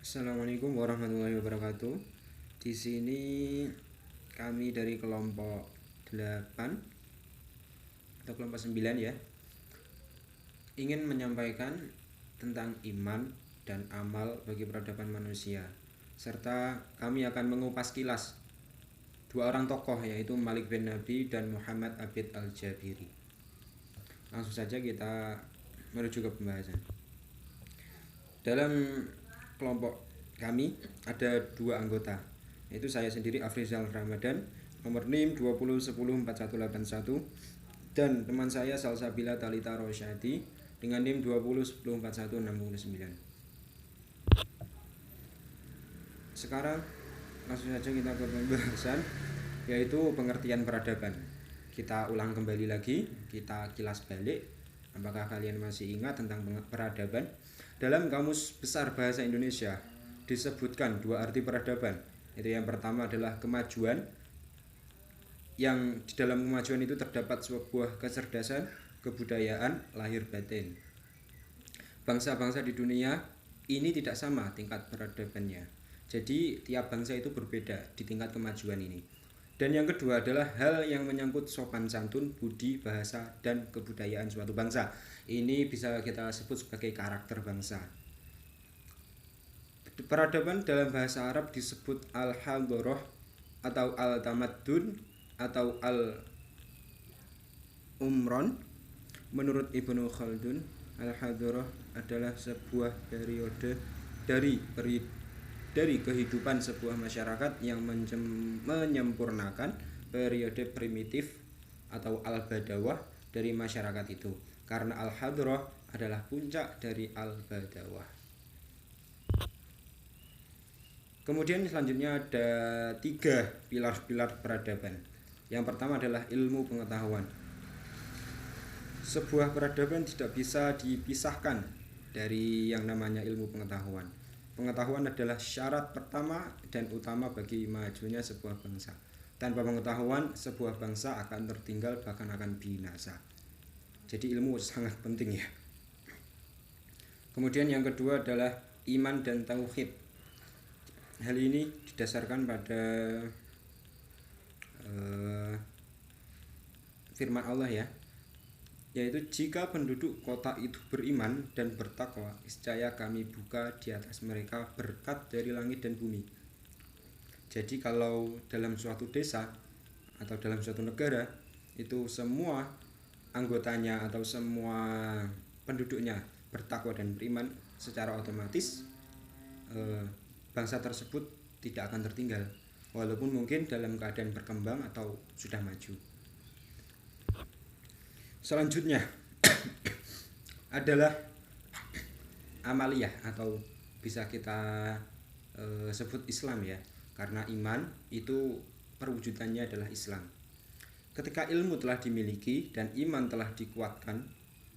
Assalamualaikum warahmatullahi wabarakatuh. Di sini kami dari kelompok 8 atau kelompok 9 ya, ingin menyampaikan tentang iman dan amal bagi peradaban manusia. Serta kami akan mengupas kilas dua orang tokoh, yaitu Malik bin Nabi dan Muhammad Abid Al-Jabiri. Langsung saja kita menuju ke pembahasan. Dalam kelompok kami ada dua anggota, yaitu saya sendiri Afrizal Ramadan, nomor NIM 20104181, dan teman saya Salsabila Talita Rosyadi dengan NIM 20104169. Sekarang langsung saja kita ke pembahasan, yaitu pengertian peradaban. Kita ulang kembali lagi, kita kilas balik. Apakah kalian masih ingat tentang peradaban? Dalam Kamus Besar Bahasa Indonesia disebutkan dua arti peradaban. Itu yang pertama adalah kemajuan, yang di dalam kemajuan itu terdapat sebuah kecerdasan, kebudayaan, lahir batin. Bangsa-bangsa di dunia ini tidak sama tingkat peradabannya. Jadi tiap bangsa itu berbeda di tingkat kemajuan ini. Dan yang kedua adalah hal yang menyangkut sopan santun, budi, bahasa, dan kebudayaan suatu bangsa. Ini bisa kita sebut sebagai karakter bangsa. Peradaban dalam bahasa Arab disebut al-hadharah atau al-tamaddun atau al-umron. Menurut Ibnu Khaldun, al-hadharah adalah sebuah periode dari kehidupan sebuah masyarakat yang menyempurnakan periode primitif atau al-badawah dari masyarakat itu, karena al-hadrah adalah puncak dari al-badawah. Kemudian selanjutnya ada 3 pilar-pilar peradaban. Yang pertama adalah ilmu pengetahuan. Sebuah peradaban tidak bisa dipisahkan dari yang namanya ilmu pengetahuan. Pengetahuan adalah syarat pertama dan utama bagi majunya sebuah bangsa. Tanpa pengetahuan, sebuah bangsa akan tertinggal, bahkan akan binasa. Jadi ilmu sangat penting ya. Kemudian yang kedua adalah iman dan tauhid. Hal ini didasarkan pada firman Allah ya, yaitu jika penduduk kota itu beriman dan bertakwa, niscaya kami buka di atas mereka berkat dari langit dan bumi. Jadi kalau dalam suatu desa atau dalam suatu negara itu semua anggotanya atau semua penduduknya bertakwa dan beriman, secara otomatis bangsa tersebut tidak akan tertinggal, walaupun mungkin dalam keadaan berkembang atau sudah maju. Selanjutnya adalah amaliyah atau bisa kita sebut Islam ya, karena iman itu perwujudannya adalah Islam. Ketika ilmu telah dimiliki dan iman telah dikuatkan,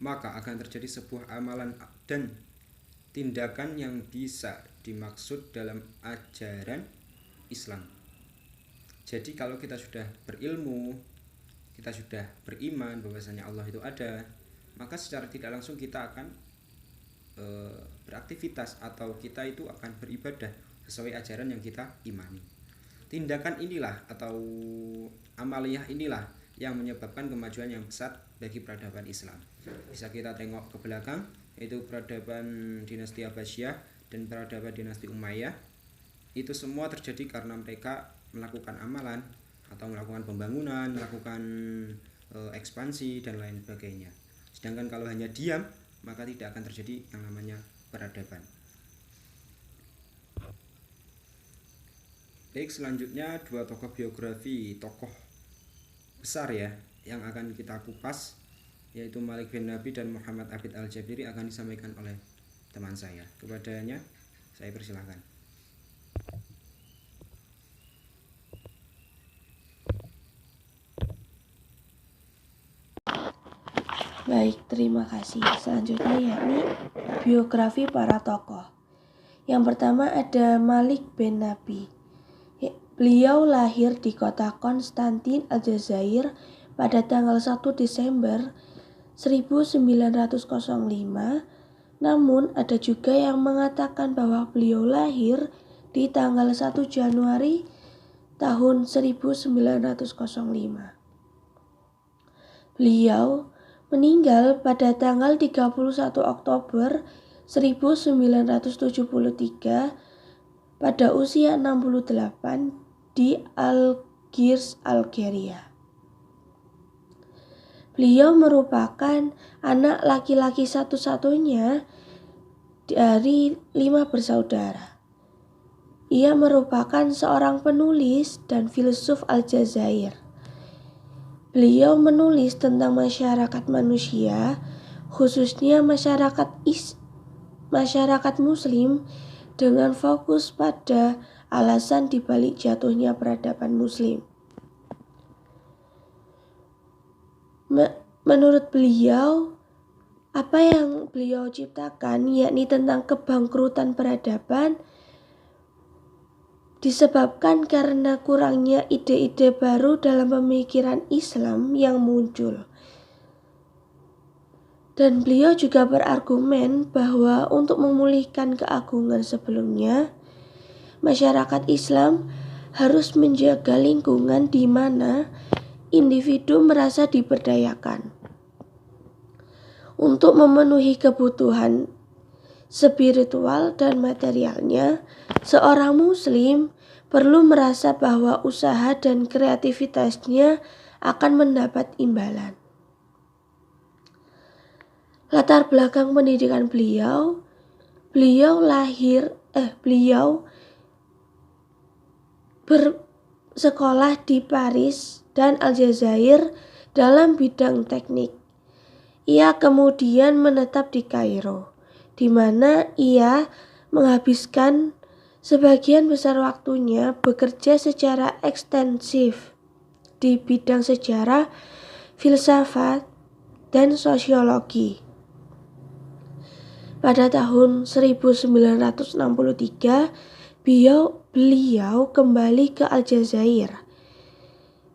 maka akan terjadi sebuah amalan dan tindakan yang bisa dimaksud dalam ajaran Islam. Jadi kalau kita sudah berilmu, kita sudah beriman bahwasanya Allah itu ada, maka secara tidak langsung kita akan beraktivitas atau kita itu akan beribadah sesuai ajaran yang kita imani. Tindakan inilah atau amaliyah inilah yang menyebabkan kemajuan yang besar bagi peradaban Islam. Bisa kita tengok ke belakang, yaitu peradaban dinasti Abbasiyah dan peradaban dinasti Umayyah. Itu semua terjadi karena mereka melakukan amalan atau melakukan pembangunan, melakukan ekspansi dan lain sebagainya. Sedangkan kalau hanya diam, maka tidak akan terjadi yang namanya peradaban. Baik, selanjutnya 2 tokoh biografi tokoh besar ya yang akan kita kupas, yaitu Malik bin Nabi dan Muhammad Abid Al-Jabiri akan disampaikan oleh teman saya. Kepadanya saya persilahkan. Baik, terima kasih. Selanjutnya yakni biografi para tokoh. Yang pertama ada Malik bin Nabi. Beliau lahir di kota Konstantin, Aljazair pada tanggal 1 Desember 1905 Namun ada juga yang mengatakan bahwa beliau lahir di tanggal 1 Januari tahun 1905. Beliau meninggal pada tanggal 31 Oktober 1973 pada usia 68 di Algiers, Algeria. Beliau merupakan anak laki-laki satu-satunya dari 5 bersaudara. Ia merupakan seorang penulis dan filsuf Aljazair. Beliau menulis tentang masyarakat manusia, khususnya masyarakat Muslim, dengan fokus pada alasan dibalik jatuhnya peradaban Muslim. Menurut beliau, apa yang beliau ciptakan, yakni tentang kebangkrutan peradaban, disebabkan karena kurangnya ide-ide baru dalam pemikiran Islam yang muncul. Dan beliau juga berargumen bahwa untuk memulihkan keagungan sebelumnya, masyarakat Islam harus menjaga lingkungan di mana individu merasa diberdayakan. Untuk memenuhi kebutuhan spiritual dan materialnya, seorang Muslim perlu merasa bahwa usaha dan kreativitasnya akan mendapat imbalan. Latar belakang pendidikan beliau bersekolah di Paris dan Aljazair dalam bidang teknik. Ia kemudian menetap di Kairo, di mana ia menghabiskan sebagian besar waktunya bekerja secara ekstensif di bidang sejarah, filsafat, dan sosiologi. Pada tahun 1963, beliau kembali ke Aljazair.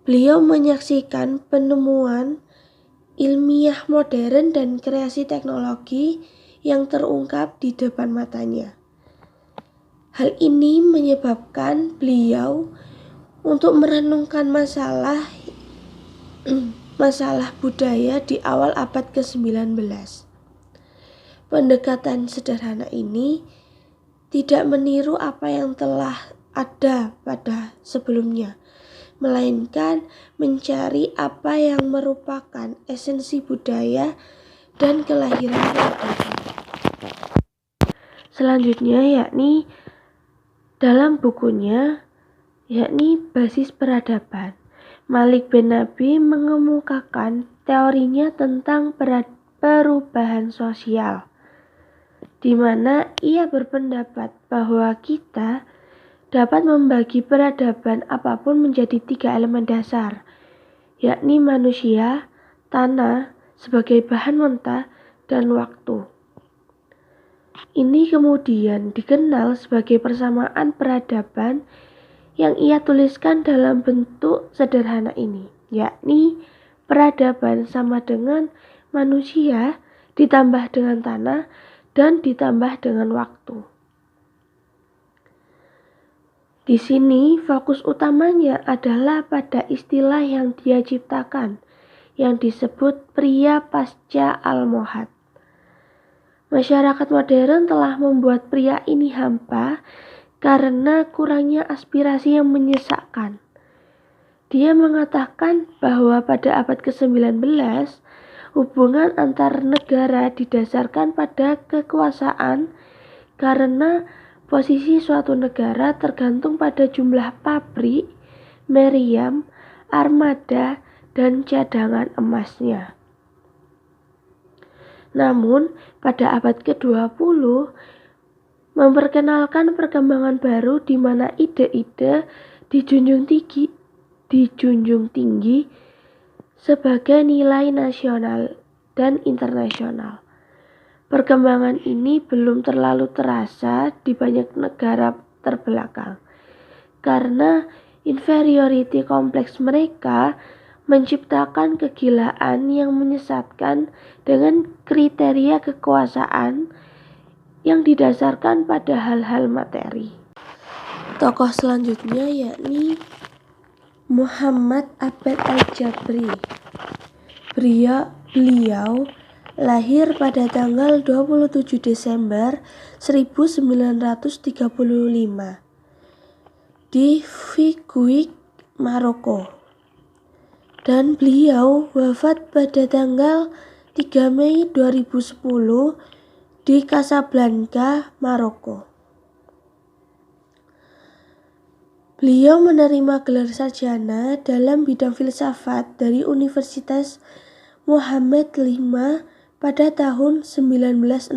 Beliau menyaksikan penemuan ilmiah modern dan kreasi teknologi yang terungkap di depan matanya. Hal ini menyebabkan beliau untuk merenungkan masalah budaya di awal abad ke-19. Pendekatan sederhana ini tidak meniru apa yang telah ada pada sebelumnya, melainkan mencari apa yang merupakan esensi budaya dan kelahiran peradaban. Selanjutnya yakni dalam bukunya yakni Basis Peradaban, Malik bin Nabi mengemukakan teorinya tentang perubahan sosial, di mana ia berpendapat bahwa kita dapat membagi peradaban apapun menjadi 3 elemen dasar, yakni manusia, tanah sebagai bahan mentah, dan waktu. Ini kemudian dikenal sebagai persamaan peradaban yang ia tuliskan dalam bentuk sederhana ini, yakni peradaban sama dengan manusia ditambah dengan tanah dan ditambah dengan waktu. Di sini fokus utamanya adalah pada istilah yang dia ciptakan, yang disebut pria pasca Almohad. Masyarakat modern telah membuat pria ini hampa karena kurangnya aspirasi yang menyesakkan. Dia mengatakan bahwa pada abad ke-19, hubungan antar negara didasarkan pada kekuasaan karena posisi suatu negara tergantung pada jumlah pabrik, meriam, armada, dan cadangan emasnya. Namun, pada abad ke-20 memperkenalkan perkembangan baru di mana ide-ide dijunjung tinggi sebagai nilai nasional dan internasional. Perkembangan ini belum terlalu terasa di banyak negara terbelakang, karena inferiority kompleks mereka menciptakan kegilaan yang menyesatkan dengan kriteria kekuasaan yang didasarkan pada hal-hal materi. Tokoh selanjutnya yakni Muhammad Abad Al-Jabri. Beliau lahir pada tanggal 27 Desember 1935 di Figuig, Maroko. Dan beliau wafat pada tanggal 3 Mei 2010 di Casablanca, Maroko. Beliau menerima gelar sarjana dalam bidang filsafat dari Universitas Muhammad V pada tahun 1967.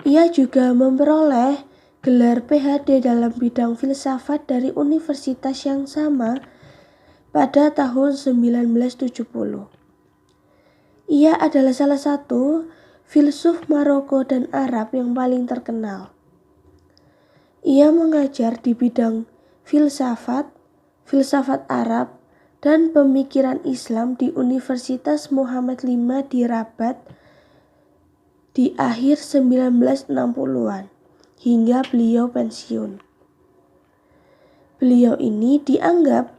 Ia juga memperoleh gelar PhD dalam bidang filsafat dari universitas yang sama pada tahun 1970. Ia adalah salah satu filsuf Maroko dan Arab yang paling terkenal. Ia mengajar di bidang filsafat, filsafat Arab, dan pemikiran Islam di Universitas Muhammad V di Rabat di akhir 1960-an hingga beliau pensiun. Beliau ini dianggap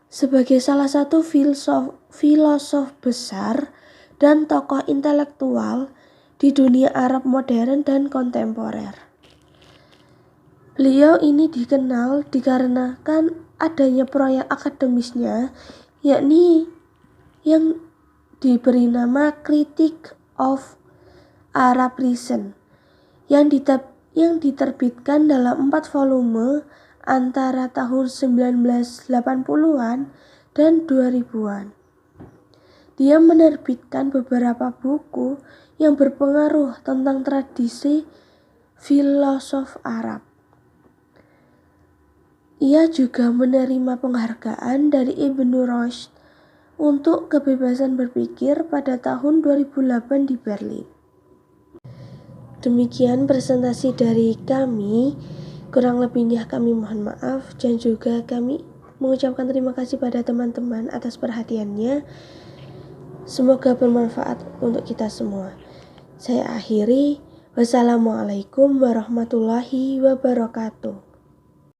sebagai salah satu filosof besar dan tokoh intelektual di dunia Arab modern dan kontemporer. Beliau ini dikenal dikarenakan adanya proyek akademisnya, yakni yang diberi nama Critique of Arab Reason, yang diterbitkan dalam 4 volume antara tahun 1980-an dan 2000-an. Dia menerbitkan beberapa buku yang berpengaruh tentang tradisi filosof Arab. Ia juga menerima penghargaan dari Ibnu Rushd untuk kebebasan berpikir pada tahun 2008 di Berlin. Demikian presentasi dari kami. Kurang lebihnya kami mohon maaf, dan juga kami mengucapkan terima kasih pada teman-teman atas perhatiannya. Semoga bermanfaat untuk kita semua. Saya akhiri. Wassalamualaikum warahmatullahi wabarakatuh.